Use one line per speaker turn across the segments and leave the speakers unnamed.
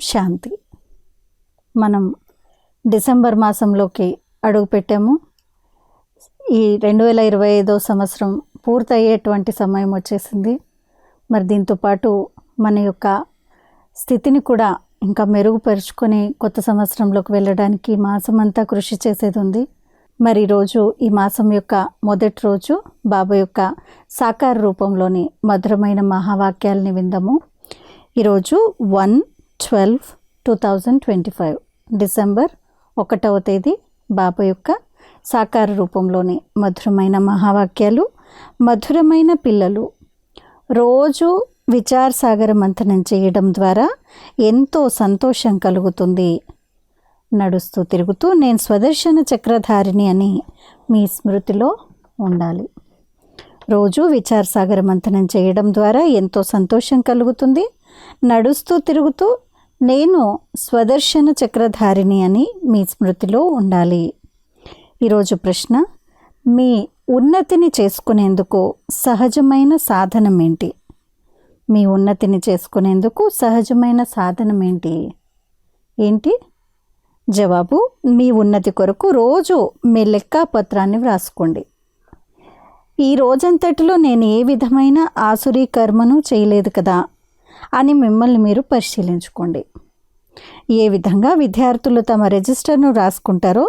శాంతి. మనం డిసెంబర్ మాసంలోకి అడుగుపెట్టాము. ఈ 2025 సంవత్సరం పూర్తయ్యేటువంటి సమయం వచ్చేసింది. మరి దీంతో పాటు మన యొక్క స్థితిని కూడా ఇంకా మెరుగుపరుచుకొని కొత్త సంవత్సరంలోకి వెళ్ళడానికి మాసమంతా కృషి చేసేది ఉంది. మరి ఈరోజు ఈ మాసం యొక్క మొదటి రోజు బాబా యొక్క సాకార రూపంలోని మధురమైన మహావాక్యాలని విందాము. ఈరోజు 1/12/2025 డిసెంబర్ 1వ తేదీ బాబా యొక్క సాకార రూపంలోని మధురమైన మహావాక్యాలు. మధురమైన పిల్లలు, రోజు విచార సాగర మంథనం చేయడం ద్వారా ఎంతో సంతోషం కలుగుతుంది. నడుస్తూ తిరుగుతూ నేను స్వదర్శన చక్రధారిని అని మీ స్మృతిలో ఉండాలి. రోజు విచార సాగర మంథనం చేయడం ద్వారా ఎంతో సంతోషం కలుగుతుంది. నడుస్తూ తిరుగుతూ నేను స్వదర్శన చక్రధారిని అని మీ స్మృతిలో ఉండాలి. ఈరోజు ప్రశ్న: మీ ఉన్నతిని చేసుకునేందుకు సహజమైన సాధనం ఏంటి? మీ ఉన్నతిని చేసుకునేందుకు సహజమైన సాధనం ఏంటి? జవాబు: మీ ఉన్నతి కొరకు రోజు మీ లెక్కాపత్రాన్ని వ్రాసుకోండి. ఈ రోజంతటిలో నేను ఏ విధమైన ఆసురీ కర్మను చేయలేదు కదా అని మిమ్మల్ని మీరు పరిశీలించుకోండి. ఏ విధంగా విద్యార్థులు తమ రిజిస్టర్ను రాసుకుంటారో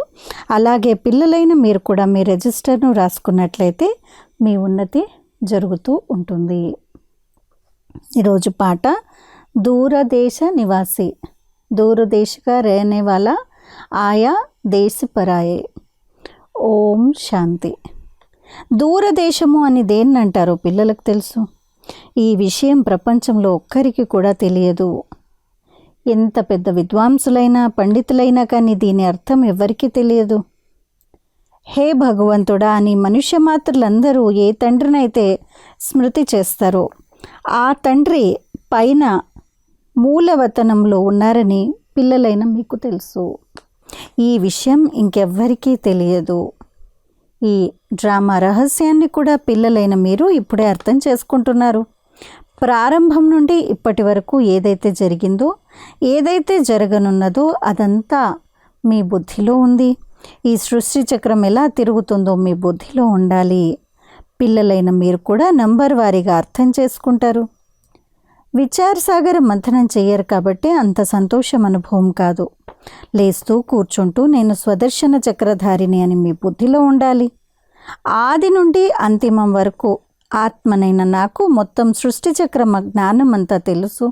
అలాగే పిల్లలైన మీరు కూడా మీ రిజిస్టర్ను రాసుకున్నట్లయితే మీ ఉన్నతి జరుగుతూ ఉంటుంది. ఈరోజు పాట: दूरदेश निवासी, दूर देश का रहने वाला ఆయా దేశ పరాయే. ఓం శాంతి. దూరదేశము అని దేన్ని అంటారో పిల్లలకు తెలుసు. ఈ విషయం ప్రపంచంలో ఒక్కరికి కూడా తెలియదు. ఎంత పెద్ద విద్వాంసులైనా పండితులైనా కానీ దీని అర్థం ఎవరికీ తెలియదు. హే భగవంతుడా అని మనుష్య మాత్రులందరూ ఏ తండ్రినైతే స్మృతి చేస్తారో ఆ తండ్రి పైన మూలవతనంలో ఉన్నారని పిల్లలైన మీకు తెలుసు. ఈ విషయం ఇంకెవ్వరికీ తెలియదు. ఈ డ్రామా రహస్యాన్ని కూడా పిల్లలైన మీరు ఇప్పుడే అర్థం చేసుకుంటున్నారు. ప్రారంభం నుండి ఇప్పటి వరకు ఏదైతే జరిగిందో, ఏదైతే జరగనున్నదో అదంతా మీ బుద్ధిలో ఉంది. ఈ సృష్టి చక్రం ఎలా తిరుగుతుందో మీ బుద్ధిలో ఉండాలి. పిల్లలైన మీరు కూడా నంబర్ వారీగా అర్థం చేసుకుంటారు. విచార సాగర మంథనం చెయ్యరు కాబట్టి అంత సంతోషం అనుభవం కాదు. లేస్తూ కూర్చుంటూ నేను స్వదర్శన చక్రధారిని అని మీ బుద్ధిలో ఉండాలి. ఆది నుండి అంతిమం వరకు ఆత్మనైన నాకు మొత్తం సృష్టి చక్రమ జ్ఞానం అంతా తెలుసు.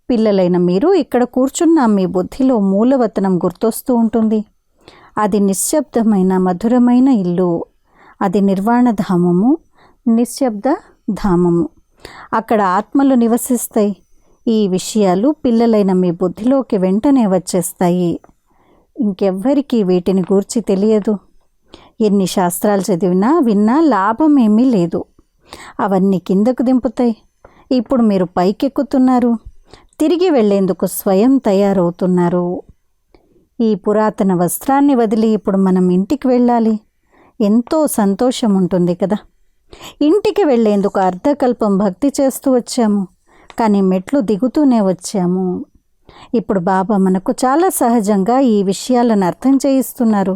పిల్లలైన మీరు ఇక్కడ కూర్చున్న మీ బుద్ధిలో మూలవతనం గుర్తొస్తూ ఉంటుంది. అది నిశ్శబ్దమైన మధురమైన ఇల్లు. అది నిర్వాణ ధామము, నిశ్శబ్ద ధామము. అక్కడ ఆత్మలు నివసిస్తాయి. ఈ విషయాలు పిల్లలైన మీ బుద్ధిలోకి వెంటనే వచ్చేస్తాయి. ఇంకెవ్వరికీ వీటిని గూర్చి తెలియదు. ఎన్ని శాస్త్రాలు చదివినా విన్నా లాభం ఏమీ లేదు. అవన్నీ కిందకు దింపుతాయి. ఇప్పుడు మీరు పైకెక్కుతున్నారు. తిరిగి వెళ్లేందుకు స్వయం తయారవుతున్నారు. ఈ పురాతన వస్త్రాన్ని వదిలి ఇప్పుడు మనం ఇంటికి వెళ్ళాలి. ఎంతో సంతోషం ఉంటుంది కదా. ఇంటికి వెళ్లేందుకు అర్ధకల్పం భక్తి చేస్తూ వచ్చాము, కానీ మెట్లు దిగుతూనే వచ్చాము. ఇప్పుడు బాబా మనకు చాలా సహజంగా ఈ విషయాలను అర్థం చేయిస్తున్నారు.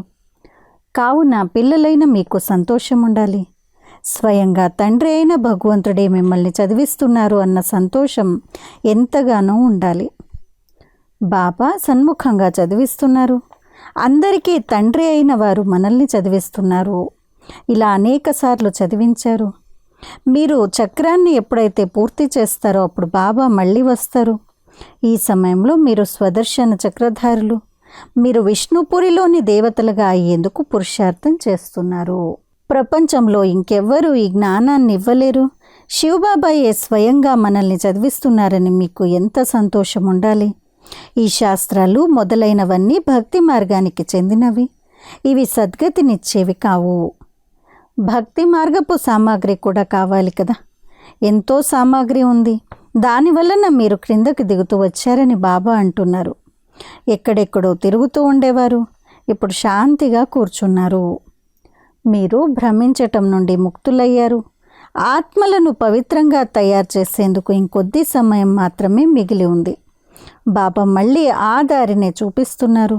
కావున పిల్లలైన మీకు సంతోషం ఉండాలి. స్వయంగా తండ్రి అయిన భగవంతుడే మిమ్మల్ని చదివిస్తున్నారు అన్న సంతోషం ఎంతగానో ఉండాలి. బాబా సన్ముఖంగా చదివిస్తున్నారు. అందరికీ తండ్రి అయిన వారు మనల్ని చదివిస్తున్నారు. ఇలా అనేక సార్లు చదివించారు. మీరు చక్రాన్ని ఎప్పుడైతే పూర్తి చేస్తారో అప్పుడు బాబా మళ్ళీ వస్తారు. ఈ సమయంలో మీరు స్వదర్శన చక్రధారులు. మీరు విష్ణుపురిలోని దేవతలుగా అయ్యేందుకు పురుషార్థం చేస్తున్నారు. ప్రపంచంలో ఇంకెవ్వరూ ఈ జ్ఞానాన్ని ఇవ్వలేరు. శివబాబాయే స్వయంగా మనల్ని చదివిస్తున్నారని మీకు ఎంత సంతోషం ఉండాలి. ఈ శాస్త్రాలు మొదలైనవన్నీ భక్తి మార్గానికి చెందినవి. ఇవి సద్గతినిచ్చేవి కావు. భక్తి మార్గపు సామాగ్రి కూడా కావాలి కదా. ఎంతో సామాగ్రి ఉంది. దానివలన మీరు క్రిందకి దిగుతూ వచ్చారని బాబా అంటున్నారు. ఎక్కడెక్కడో తిరుగుతూ ఉండేవారు, ఇప్పుడు శాంతిగా కూర్చున్నారు. మీరు భ్రమించటం నుండి ముక్తులయ్యారు. ఆత్మలను పవిత్రంగా తయారు చేసేందుకు ఇంకొద్ది సమయం మాత్రమే మిగిలి ఉంది. బాబా మళ్ళీ ఆ దారినే చూపిస్తున్నారు.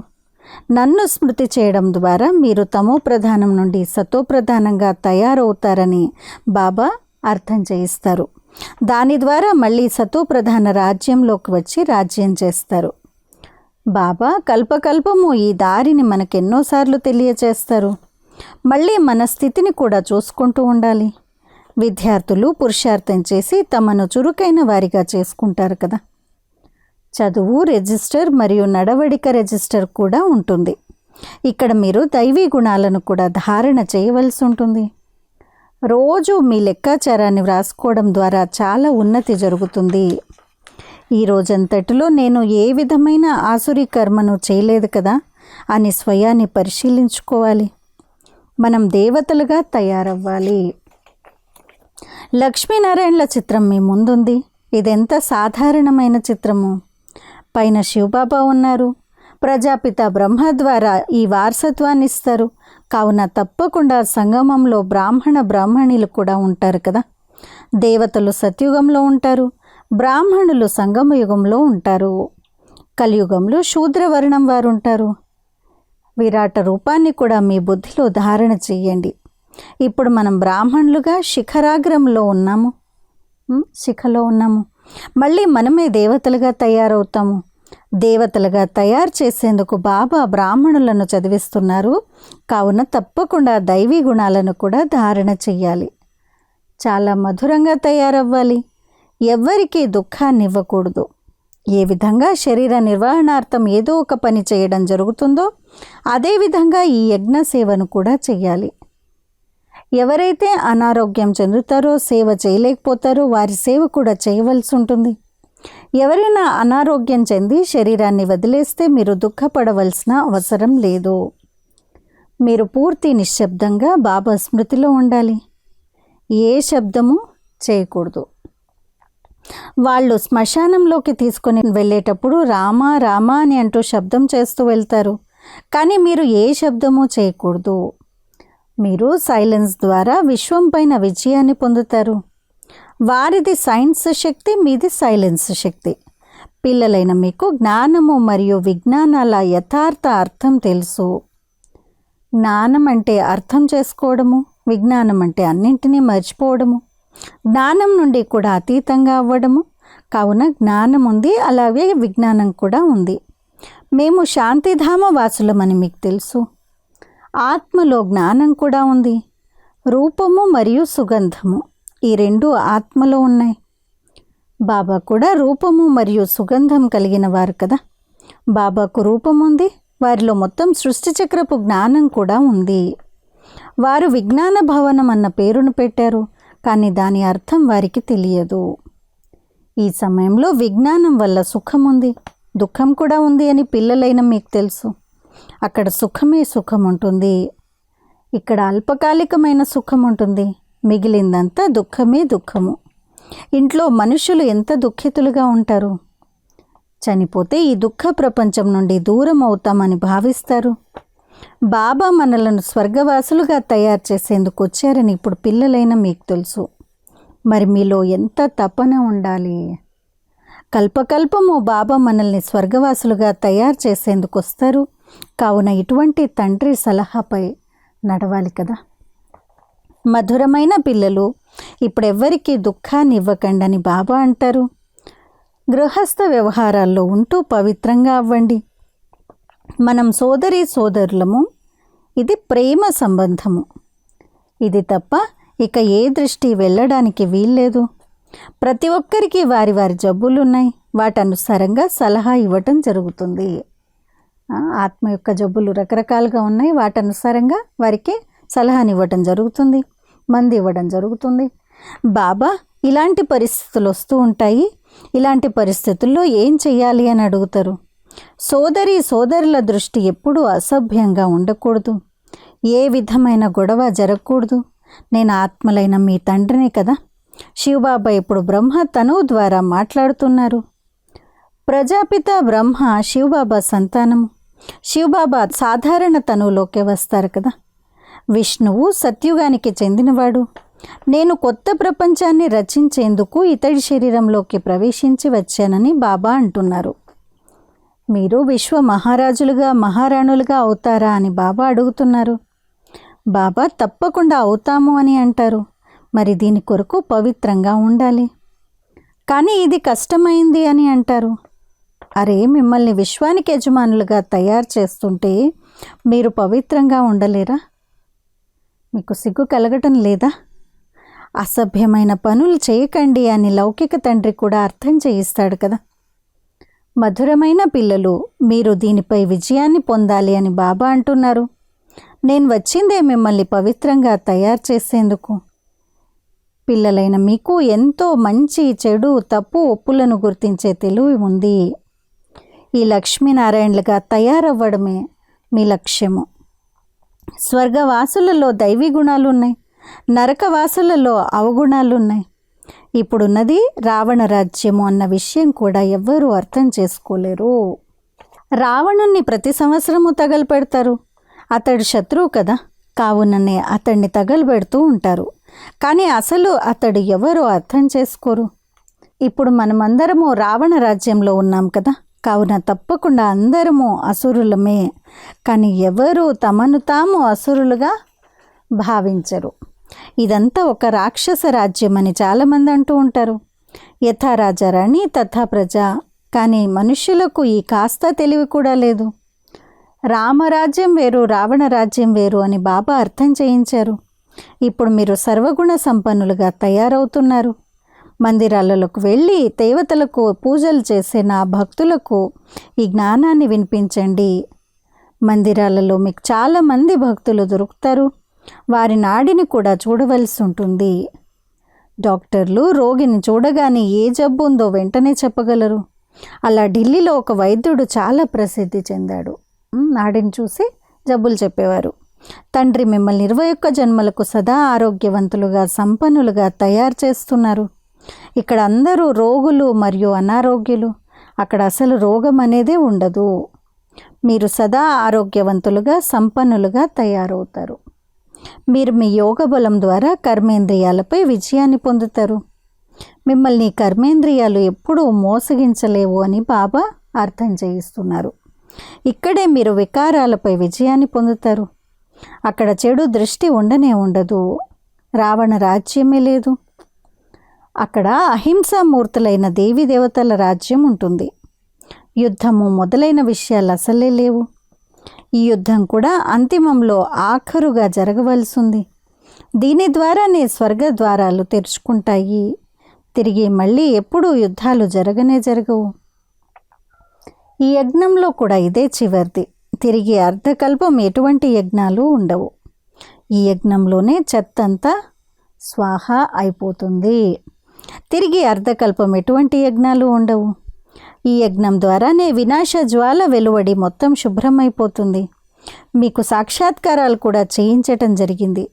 నన్ను స్మృతి చేయడం ద్వారా మీరు తమో ప్రధానం నుండి సతో ప్రధానంగా తయారవుతారని బాబా అర్థం చేయిస్తారు. దాని ద్వారా మళ్ళీ సతో ప్రధాన రాజ్యంలోకి వచ్చి రాజ్యం చేస్తారు. బాబా కల్పకల్పము ఈ దారిని మనకెన్నోసార్లు తెలియచేస్తారు. మళ్ళీ మన స్థితిని కూడా చూసుకుంటూ ఉండాలి. విద్యార్థులు పురుషార్థం చేసి తమను చురుకైన వారిగా చేసుకుంటారు కదా. చదువు రిజిస్టర్ మరియు నడవడిక రిజిస్టర్ కూడా ఉంటుంది. ఇక్కడ మీరు దైవీ గుణాలను కూడా ధారణ చేయవలసి ఉంటుంది. రోజు మీ లెక్కాచారాన్ని వ్రాసుకోవడం ద్వారా చాలా ఉన్నతి జరుగుతుంది. ఈ రోజంతటిలో నేను ఏ విధమైన ఆసురీ కర్మను చేయలేదు కదా అని స్వయాన్ని పరిశీలించుకోవాలి. మనం దేవతలుగా తయారవ్వాలి. లక్ష్మీనారాయణల చిత్రం మీ ముందుంది. ఇదెంత సాధారణమైన చిత్రము. పైన శివబాబా ఉన్నారు. ప్రజాపిత బ్రహ్మ ద్వారా ఈ వారసత్వాన్ని ఇస్తారు. కావున తప్పకుండా సంగమంలో బ్రాహ్మణులు కూడా ఉంటారు కదా. దేవతలు సత్యుగంలో ఉంటారు, బ్రాహ్మణులు సంగమ యుగంలో ఉంటారు. కలియుగంలో శూద్రవర్ణం వారు ఉంటారు. విరాట రూపాన్ని కూడా మీ బుద్ధిలో ధారణ చెయ్యండి. ఇప్పుడు మనం బ్రాహ్మణులుగా శిఖరాగ్రంలో ఉన్నాము, శిఖలో ఉన్నాము. మళ్ళీ మనమే దేవతలుగా తయారవుతాము. దేవతలుగా తయారు చేసేందుకు బాబా బ్రాహ్మణులను చదివిస్తున్నారు. కావున తప్పకుండా దైవీ గుణాలను కూడా ధారణ చెయ్యాలి. చాలా మధురంగా తయారవ్వాలి. ఎవ్వరికీ దుఃఖాన్ని ఇవ్వకూడదు. ఏ విధంగా శరీర నిర్వహణార్థం ఏదో ఒక పని చేయడం జరుగుతుందో అదేవిధంగా ఈ యజ్ఞ సేవను కూడా చెయ్యాలి. ఎవరైతే అనారోగ్యం చెందుతారో, సేవ చేయలేకపోతారో వారి సేవ కూడా చేయవలసి ఉంటుంది. ఎవరైనా అనారోగ్యం చెంది శరీరాన్ని వదిలేస్తే మీరు దుఃఖపడవలసిన అవసరం లేదు. మీరు పూర్తి నిశ్శబ్దంగా బాబా స్మృతిలో ఉండాలి. ఏ శబ్దము చేయకూడదు. వాళ్ళు శ్మశానంలోకి తీసుకొని వెళ్ళేటప్పుడు రామా రామా అని అంటూ శబ్దం చేస్తూ వెళ్తారు. కానీ మీరు ఏ శబ్దము చేయకూడదు. మీరు సైలెన్స్ ద్వారా విశ్వం పైన విజయాన్ని పొందుతారు. వారిది సైన్స్ శక్తి, మీది సైలెన్స్ శక్తి. పిల్లలైన మీకు జ్ఞానము మరియు విజ్ఞానాల యథార్థ అర్థం తెలుసు. జ్ఞానం అంటే అర్థం చేసుకోవడము, విజ్ఞానం అంటే అన్నింటినీ మర్చిపోవడము, జ్ఞానం నుండి కూడా అతీతంగా అవ్వడము. కావున జ్ఞానం ఉంది, అలాగే విజ్ఞానం కూడా ఉంది. మేము శాంతిధామ వాసులమని మీకు తెలుసు. ఆత్మలో జ్ఞానం కూడా ఉంది. రూపము మరియు సుగంధము ఈ రెండు ఆత్మలో ఉన్నాయి. బాబా కూడా రూపము మరియు సుగంధం కలిగిన వారు కదా. బాబాకు రూపం ఉంది, వారిలో మొత్తం సృష్టి చక్రపు జ్ఞానం కూడా ఉంది. వారు విజ్ఞాన భవనం అన్న పేరును పెట్టారు, కానీ దాని అర్థం వారికి తెలియదు. ఈ సమయంలో విజ్ఞానం వల్ల సుఖం ఉంది, దుఃఖం కూడా ఉంది అని పిల్లలైన మీకు తెలుసు. అక్కడ సుఖమే సుఖం ఉంటుంది, ఇక్కడ అల్పకాలికమైన సుఖం ఉంటుంది, మిగిలిందంతా దుఃఖమే దుఃఖము. ఇంట్లో మనుషులు ఎంత దుఃఖితులుగా ఉంటారు. చనిపోతే ఈ దుఃఖ ప్రపంచం నుండి దూరం అవుతామని భావిస్తారు. బాబా మనలను స్వర్గవాసులుగా తయారు చేసేందుకు వచ్చారని ఇప్పుడు పిల్లలైన మీకు తెలుసు. మరి మీలో ఎంత తపన ఉండాలి. కల్పకల్పము బాబా మనల్ని స్వర్గవాసులుగా తయారు చేసేందుకు వస్తారు. కావున ఇటువంటి తండ్రి సలహాపై నడవాలి కదా. మధురమైన పిల్లలు, ఇప్పుడెవ్వరికీ దుఃఖాన్ని ఇవ్వకండి అని బాబా అంటారు. గృహస్థ వ్యవహారాల్లో ఉంటూ పవిత్రంగా అవ్వండి. మనం సోదరీ సోదరులము. ఇది ప్రేమ సంబంధము. ఇది తప్ప ఇక ఏ దృష్టి వెళ్ళడానికి వీల్లేదు. ప్రతి ఒక్కరికి వారి వారి జబ్బులున్నాయి, వాటి అనుసారంగా సలహా ఇవ్వటం జరుగుతుంది. ఆత్మ యొక్క జబ్బులు రకరకాలుగా ఉన్నాయి, వాటి అనుసారంగా వారికి సలహాని ఇవ్వటం జరుగుతుంది, మంది ఇవ్వడం జరుగుతుంది. బాబా ఇలాంటి పరిస్థితులు వస్తూ ఉంటాయి. ఇలాంటి పరిస్థితుల్లో ఏం చెయ్యాలి అని అడుగుతారు. సోదరుల దృష్టి ఎప్పుడూ అసభ్యంగా ఉండకూడదు. ఏ విధమైన గొడవ జరగకూడదు. నేను ఆత్మలైన మీ తండ్రిని కదా. శివబాబా ఇప్పుడు బ్రహ్మ తనువు ద్వారా మాట్లాడుతున్నారు. ప్రజాపిత బ్రహ్మ శివబాబా సంతానము. శివబాబా సాధారణ తనువులోకే వస్తారు కదా. విష్ణువు సత్యుగానికి చెందినవాడు. నేను కొత్త ప్రపంచాన్ని రచించేందుకు ఇతడి శరీరంలోకి ప్రవేశించి వచ్చానని బాబా అంటున్నారు. మీరు విశ్వ మహారాజులుగా మహారాణులుగా అవుతారా అని బాబా అడుగుతున్నారు. బాబా తప్పకుండా అవుతాము అని అంటారు. మరి దీని కొరకు పవిత్రంగా ఉండాలి. కానీ ఇది కష్టమైంది అని అంటారు. అరే, మిమ్మల్ని విశ్వానికి యజమానులుగా తయారు చేస్తుంటే మీరు పవిత్రంగా ఉండలేరా? మీకు సిగ్గు కలగటం లేదా? అసభ్యమైన పనులు చేయకండి అని లౌకిక తండ్రి కూడా అర్థం చేయిస్తాడు కదా. మధురమైన పిల్లలు, మీరు దీనిపై విజయాన్ని పొందాలి అని బాబా అంటున్నారు. నేను వచ్చిందే మిమ్మల్ని పవిత్రంగా తయారు చేసేందుకు. పిల్లలైన మీకు ఎంతో మంచి, చెడు, తప్పు, ఒప్పులను గుర్తించే తెలివి ఉంది. ఈ లక్ష్మీనారాయణలుగా తయారవ్వడమే మీ లక్ష్యము. స్వర్గవాసులలో దైవీ గుణాలు ఉన్నాయి, నరకవాసులలో అవగుణాలు ఉన్నాయి. ఇప్పుడున్నది రావణ రాజ్యము అన్న విషయం కూడా ఎవ్వరూ అర్థం చేసుకోలేరు. రావణుణ్ణి ప్రతి సంవత్సరము తగలపెడతారు. అతడు శత్రువు కదా, కావుననే అతన్ని తగలబెడుతూ ఉంటారు. కానీ అసలు అతడు ఎవరో అర్థం చేసుకోరు. ఇప్పుడు మనమందరము రావణ రాజ్యంలో ఉన్నాం కదా, కావున తప్పకుండా అందరము అసురులమే. కానీ ఎవరు తమను తాము అసురులుగా భావించరు. ఇదంతా ఒక రాక్షస రాజ్యం అని చాలామంది అంటూ ఉంటారు. యథా రాజారాణి తథా ప్రజ. కానీ మనుష్యులకు ఈ కాస్త తెలివి కూడా లేదు. రామరాజ్యం వేరు, రావణ రాజ్యం వేరు అని బాబా అర్థం చేయించారు. ఇప్పుడు మీరు సర్వగుణ సంపన్నులుగా తయారవుతున్నారు. మందిరాలలోకి వెళ్ళి దేవతలకు పూజలు చేసే నా భక్తులకు ఈ జ్ఞానాన్ని వినిపించండి. మందిరాలలో మీకు చాలామంది భక్తులు దొరుకుతారు. వారి నాడిని కూడా చూడవలసి ఉంటుంది. డాక్టర్లు రోగిని చూడగానే ఏ జబ్బు ఉందో వెంటనే చెప్పగలరు. అలా ఢిల్లీలో ఒక వైద్యుడు చాలా ప్రసిద్ధి చెందాడు. నాడిని చూసి జబ్బులు చెప్పేవారు. తండ్రి మిమ్మల్ని 21 జన్మలకు సదా ఆరోగ్యవంతులుగా, సంపన్నులుగా తయారు చేస్తున్నారు. ఇక్కడ అందరూ రోగులు మరియు అనారోగ్యులు. అక్కడ అసలు రోగం అనేదే ఉండదు. మీరు సదా ఆరోగ్యవంతులుగా, సంపన్నులుగా తయారవుతారు. మీరు మీ యోగ బలం ద్వారా కర్మేంద్రియాలపై విజయాన్ని పొందుతారు. మిమ్మల్ని కర్మేంద్రియాలు ఎప్పుడూ మోసగించలేవు అని బాబా అర్థం చేయిస్తున్నారు. ఇక్కడే మీరు వికారాలపై విజయాన్ని పొందుతారు. అక్కడ చెడు దృష్టి ఉండనే ఉండదు. రావణ రాజ్యమే లేదు. అక్కడ అహింసామూర్తులైన దేవీ దేవతల రాజ్యం ఉంటుంది. యుద్ధము మొదలైన విషయాలు అసలే లేవు. ఈ యుద్ధం కూడా అంతిమంలో ఆఖరుగా జరగవలసి ఉంది. దీని ద్వారానే స్వర్గ ద్వారాలు తెరుచుకుంటాయి. తిరిగి మళ్ళీ ఎప్పుడూ యుద్ధాలు జరగవు. ఈ యజ్ఞంలో కూడా ఇదే చివరిది. తిరిగి అర్ధకల్పం ఎటువంటి యజ్ఞాలు ఉండవు. ఈ యజ్ఞంలోనే చెత్తంతా స్వాహ అయిపోతుంది. తిరిగి అర్ధకల్పం ఎటువంటి యజ్ఞాలు ఉండవు. ఈ యజ్ఞం ద్వారానే వినాశ జ్వాల వెలువడి మొత్తం శుభ్రమైపోతుంది. మీకు సాక్షాత్కారాలు కూడా చేయించటం జరిగింది.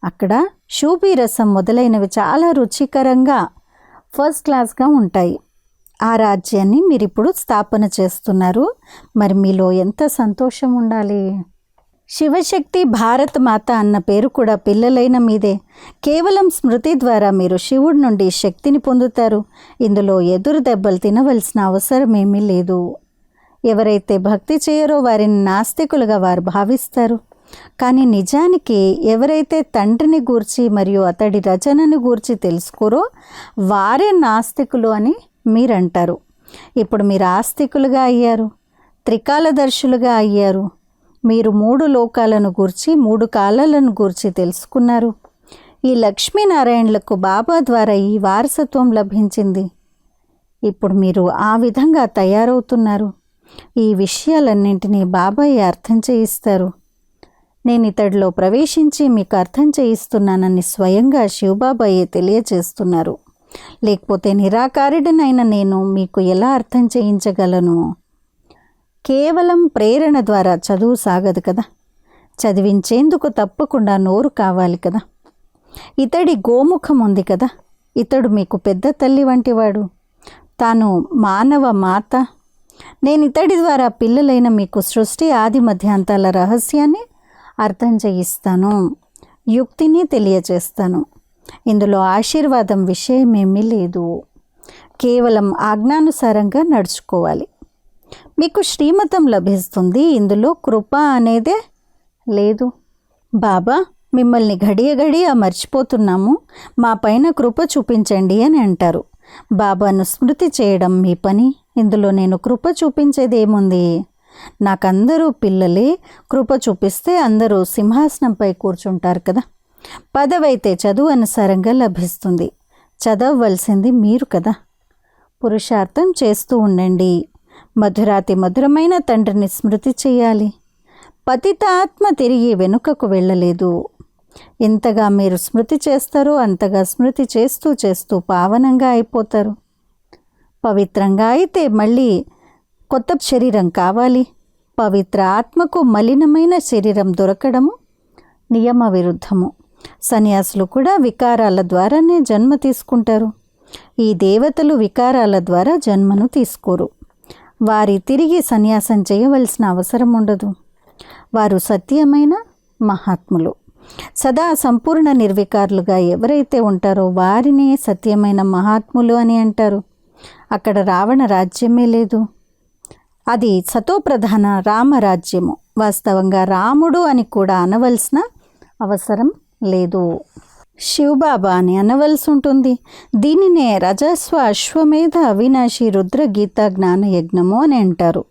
అక్కడ షూబీ రసం మొదలైనవి చాలా రుచికరంగా ఫస్ట్ క్లాస్గా ఉంటాయి. ఆ రాజ్యాన్ని మీరు ఇప్పుడు స్థాపన చేస్తున్నారు. మరి మీలో ఎంత సంతోషం ఉండాలి. శివశక్తి భారత్ మాత అన్న పేరు కూడా పిల్లలైన మీదే. కేవలం స్మృతి ద్వారా మీరు శివుడి నుండి శక్తిని పొందుతారు. ఇందులో ఎదురు దెబ్బలు తినవలసిన అవసరం ఏమీ లేదు. ఎవరైతే భక్తి చేయరో వారిని నాస్తికులుగా వారు భావిస్తారు. కానీ నిజానికి ఎవరైతే తండ్రిని గూర్చి మరియు అతడి రచనని గూర్చి తెలుసుకోరో వారే నాస్తికులు అని మీరంటారు. ఇప్పుడు మీరు ఆస్తికులుగా అయ్యారు, త్రికాలదర్శులుగా అయ్యారు. మీరు 3 లోకాలను గూర్చి 3 కాలాలను గూర్చి తెలుసుకున్నారు. ఈ లక్ష్మీనారాయణలకు బాబా ద్వారా ఈ వారసత్వం లభించింది. ఇప్పుడు మీరు ఆ విధంగా తయారవుతున్నారు. ఈ విషయాలన్నింటినీ బాబాయే అర్థం చేయిస్తారు. నేను ఇతడిలో ప్రవేశించి మీకు అర్థం చేయిస్తున్నానని స్వయంగా శివబాబాయే తెలియచేస్తున్నారు. లేకపోతే నిరాకారుడినైన నేను మీకు ఎలా అర్థం చేయించగలను? కేవలం ప్రేరణ ద్వారా చదువు సాగదు కదా. చదివించేందుకు తప్పకుండా నోరు కావాలి కదా. ఇతడి గోముఖం ఉంది కదా. ఇతడు మీకు పెద్ద తల్లి వంటివాడు. తాను మానవ మాత. నేను ఇతడి ద్వారా పిల్లలైన మీకు సృష్టి ఆది మధ్యాంతాల రహస్యాన్ని అర్థం చేయిస్తాను. యుక్తిని తెలియచేస్తాను. ఇందులో ఆశీర్వాదం విషయమేమీ లేదు. కేవలం ఆజ్ఞానుసారంగా నడుచుకోవాలి. మీకు శ్రీమతం లభిస్తుంది. ఇందులో కృప అనేదే లేదు. బాబా, మిమ్మల్ని ఘడియ ఘడియ మర్చిపోతున్నాము, మా పైన కృప చూపించండి అని అంటారు. బాబాను స్మృతి చేయడం మీ పని. ఇందులో నేను కృప చూపించేది ఏముంది? నాకందరూ పిల్లలే. కృప చూపిస్తే అందరూ సింహాసనంపై కూర్చుంటారు కదా. పదవైతే చదువు అనుసారంగా లభిస్తుంది. చదవవలసింది మీరు కదా. పురుషార్థం చేస్తూ ఉండండి. మధురాతి మధురమైన తండ్రిని స్మృతి చేయాలి. పతిత ఆత్మ తిరిగి వెనుకకు వెళ్ళలేదు. ఎంతగా మీరు స్మృతి చేస్తారో అంతగా స్మృతి చేస్తూ చేస్తూ పావనంగా అయిపోతారు. పవిత్రంగా అయితే మళ్ళీ కొత్త శరీరం కావాలి. పవిత్ర ఆత్మకు మలినమైన శరీరం దొరకడము నియమ విరుద్ధము. సన్యాసులు కూడా వికారాల ద్వారానే జన్మ తీసుకుంటారు. ఈ దేవతలు వికారాల ద్వారా జన్మను తీసుకోరు. వారి తిరిగి సన్యాసం చేయవలసిన అవసరం ఉండదు. వారు సత్యమైన మహాత్ములు. సదా సంపూర్ణ నిర్వికారులుగా ఎవరైతే ఉంటారో వారినే సత్యమైన మహాత్ములు అని అంటారు. అక్కడ రావణ రాజ్యమే లేదు. అది సతోప్రధాన రామరాజ్యము. వాస్తవంగా రాముడు అని కూడా అనవలసిన అవసరం లేదు. శివబాబా అని అనవలసి ఉంటుంది. దీనినే రజస్వ అశ్వమేధ అవినాశి రుద్ర గీతా జ్ఞాన యజ్ఞము అని అంటారు.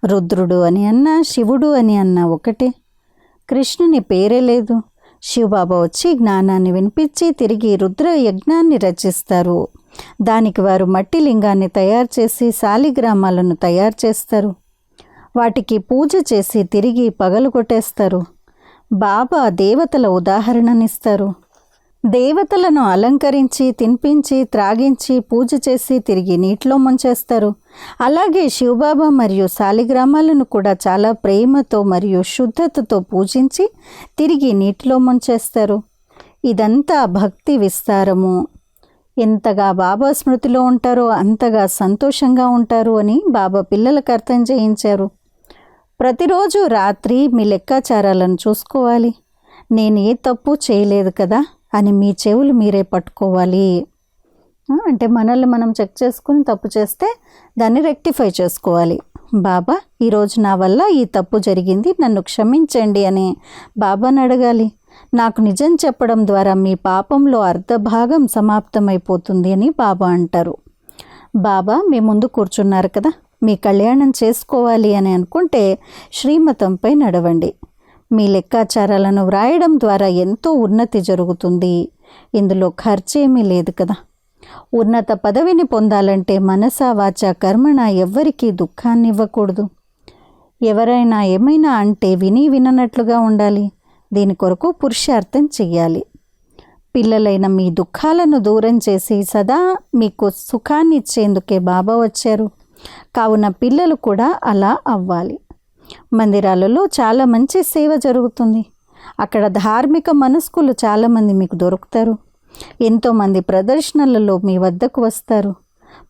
రుద్రుడు అని అన్నా శివుడు అని అన్నా ఒకటే. కృష్ణుని పేరే లేదు. శివబాబా వచ్చి జ్ఞానాన్ని వినిపించి తిరిగి రుద్ర యజ్ఞాన్ని రచిస్తారు. దానికి వారు మట్టి లింగాన్ని తయారు చేసి శాలిగ్రామాలను తయారు చేస్తారు. వాటికి పూజ చేసి తిరిగి పగలగొట్టేస్తారు. బాబా దేవతల ఉదాహరణనిస్తారు. దేవతలను అలంకరించి తినిపించి త్రాగించి పూజ చేసి తిరిగి నీటిలో ముంచేస్తారు. అలాగే శివబాబా మరియు శాలిగ్రామాలను కూడా చాలా ప్రేమతో మరియు శుద్ధతతో పూజించి తిరిగి నీటిలో ముంచేస్తారు. ఇదంతా భక్తి విస్తారము. ఎంతగా బాబా స్మృతిలో ఉంటారో అంతగా సంతోషంగా ఉంటారు అని బాబా పిల్లలకు అర్థం చేయించారు. ప్రతిరోజు రాత్రి మీ లెక్కాచారాలను చూసుకోవాలి. నేను ఏ తప్పు చేయలేదు కదా అని మీ చెవులు మీరే పట్టుకోవాలి. అంటే మనల్ని మనం చెక్ చేసుకుని తప్పు చేస్తే దాన్ని రెక్టిఫై చేసుకోవాలి. బాబా, ఈరోజు నా వల్ల ఈ తప్పు జరిగింది, నన్ను క్షమించండి అని బాబాని అడగాలి. నాకు నిజం చెప్పడం ద్వారా మీ పాపంలో అర్ధభాగం సమాప్తమైపోతుంది అని బాబా అంటారు. బాబా మీ ముందు కూర్చున్నారు కదా, మీ కళ్యాణం చేసుకోవాలి అని అనుకుంటే శ్రీమతంపై నడవండి. మీ లెక్కాచారాలను వ్రాయడం ద్వారా ఎంతో ఉన్నతి జరుగుతుంది. ఇందులో ఖర్చేమీ లేదు కదా. ఉన్నత పదవిని పొందాలంటే మనసా వాచా కర్మణ ఎవ్వరికీ దుఃఖాన్ని ఇవ్వకూడదు. ఎవరైనా ఏమైనా అంటే విని విననట్లుగా ఉండాలి. దీని కొరకు పురుషార్థం చెయ్యాలి. పిల్లలైన మీ దుఃఖాలను దూరం చేసి సదా మీకు సుఖాన్ని ఇచ్చేందుకే బాబా వచ్చారు. కావున పిల్లలు కూడా అలా అవ్వాలి. మందిరాలలో చాలా మంచి సేవ జరుగుతుంది. అక్కడ ధార్మిక మనస్కులు చాలామంది మీకు దొరుకుతారు. ఎంతోమంది ప్రదర్శనలలో మీ వద్దకు వస్తారు.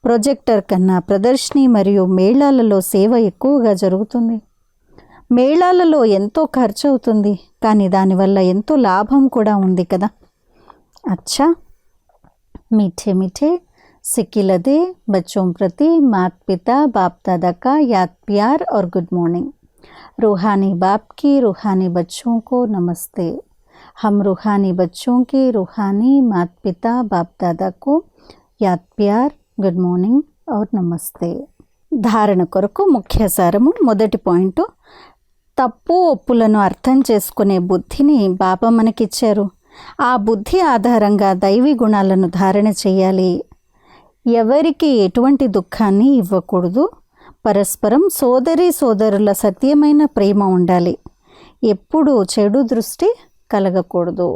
ప్రొజెక్టర్ కన్నా ప్రదర్శని మరియు మేళాలలో సేవ ఎక్కువగా జరుగుతుంది. మేళాలలో ఎంతో ఖర్చు అవుతుంది, కానీ దానివల్ల ఎంతో లాభం కూడా ఉంది కదా. అచ్చా, मीठे मीठे सिक्किलदे बच्चों प्रति माता पिता बाप दादा का याद प्यार और गुड मॉर्निंग। रूहानी बाप की रूहानी बच्चों को नमस्ते। हम रूहानी बच्चों के रूहानी माता पिता बाप दादा को याद प्यार गुड मॉर्निंग और नमस्ते। ధారణ కొరకు ముఖ్య సారము. మొదటి పాయింట్, తప్పు ఒప్పులను అర్థం చేసుకునే బుద్ధిని బాబా మనకిచ్చారు. ఆ బుద్ధి ఆధారంగా దైవీ గుణాలను ధారణ చేయాలి. ఎవరికి ఎటువంటి దుఃఖాన్ని ఇవ్వకూడదు. పరస్పరం సోదరి సోదరుల సత్యమైన ప్రేమ ఉండాలి. ఎప్పుడూ చెడు దృష్టి కలగకూడదు.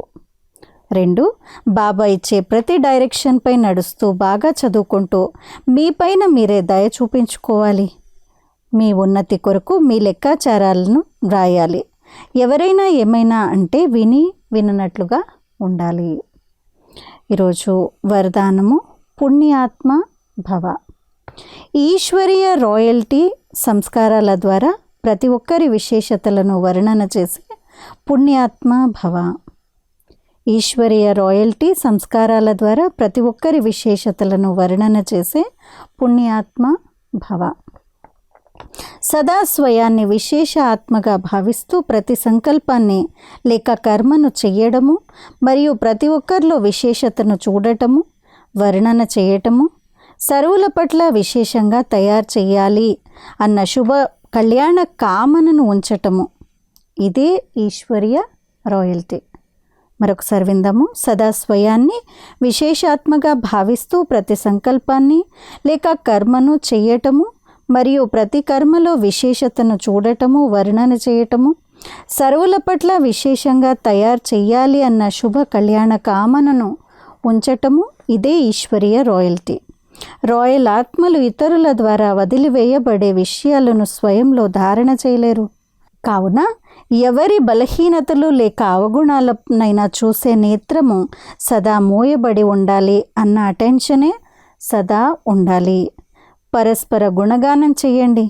2, బాబా ఇచ్చే ప్రతి డైరెక్షన్పై నడుస్తూ బాగా చదువుకుంటూ మీపైన మీరే దయ చూపించుకోవాలి. మీ ఉన్నతి కొరకు మీ లెక్కాచారాలను వ్రాయాలి. ఎవరైనా ఏమైనా అంటే విని విననట్లుగా ఉండాలి. ఈరోజు వరదానము, పుణ్యాత్మ భవ. ఈశ్వరీయ రాయల్టీ సంస్కారాల ద్వారా ప్రతి ఒక్కరి విశేషతలను వర్ణన చేసి పుణ్యాత్మ భవ. ఈశ్వరీయ రాయల్టీ సంస్కారాల ద్వారా ప్రతి ఒక్కరి విశేషతలను వర్ణన చేసే పుణ్యాత్మ భవ. సదా స్వయాన్ని విశేష ఆత్మగా భావిస్తూ ప్రతి సంకల్పాన్ని లేక కర్మను చెయ్యడము మరియు ప్రతి ఒక్కరిలో విశేషతను చూడటము, వర్ణన చేయటము, సర్వుల పట్ల విశేషంగా తయారు చేయాలి అన్న శుభ కళ్యాణ కామనను ఉంచటము, ఇదే ఈశ్వరీయ రాయల్టీ. మరొకసారి విందాము. సదా స్వయాన్ని విశేషాత్మగా భావిస్తూ ప్రతి సంకల్పాన్ని లేక కర్మను చెయ్యటము మరియు ప్రతి కర్మలో విశేషతను చూడటము, వర్ణన చేయటము, సర్వుల పట్ల విశేషంగా తయారు చెయ్యాలి అన్న శుభ కళ్యాణ కామనను ఉంచటము, ఇదే ఈశ్వరీయ రాయల్టీ. రాయల్ ఆత్మలు ఇతరుల ద్వారా వదిలివేయబడే విషయాలను స్వయంలో ధారణ చేయలేరు. కావున ఎవరి బలహీనతలు లేక అవగుణాలనైనా చూసే నేత్రము సదా మూయబడి ఉండాలి అన్న అటెన్షనే సదా ఉండాలి. పరస్పర గుణగానం చేయండి.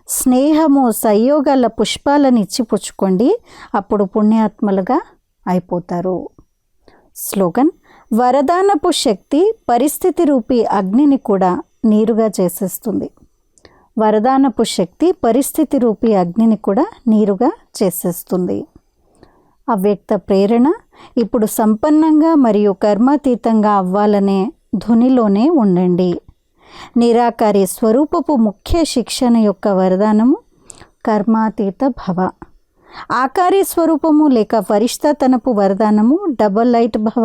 స్నేహము, సంయోగాల పుష్పాలను ఇచ్చిపుచ్చుకోండి. అప్పుడు పుణ్యాత్మలుగా అయిపోతారు. స్లోగన్: వరదానపు శక్తి పరిస్థితి రూపీ అగ్నిని కూడా నీరుగా చేసేస్తుంది. వరదానపు శక్తి పరిస్థితి రూపీ అగ్నిని కూడా నీరుగా చేసేస్తుంది. అవ్యక్త ప్రేరణ ఇప్పుడు సంపన్నంగా మరియు కర్మాతీతంగా అవ్వాలనే ధునిలోనే ఉండండి. నిరాకారి స్వరూపపు ముఖ్య శిక్షణ యొక్క వరదానము కర్మాతీత భవ. ఆకారి స్వరూపము లేక ఫరిష్తాతనపు వరదానము డబల్ లైట్ భవ.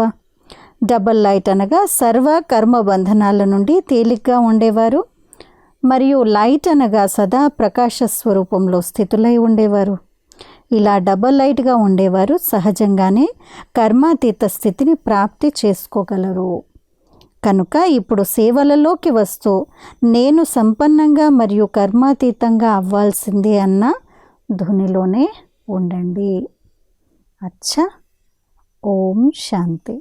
డబల్ లైట్ అనగా సర్వ కర్మ బంధనాల నుండి తేలిగ్గా ఉండేవారు, మరియు లైట్ అనగా సదా ప్రకాశ స్వరూపంలో స్థితులై ఉండేవారు. ఇలా డబల్ లైట్గా ఉండేవారు సహజంగానే కర్మాతీత స్థితిని ప్రాప్తి చేసుకోగలరు. కనుక ఇప్పుడు సేవలలోకి వస్తూ నేను సంపన్నంగా మరియు కర్మాతీతంగా అవ్వాల్సిందే అన్న ధునిలోనే ఉండండి. అచ్చా. ఓం శాంతి.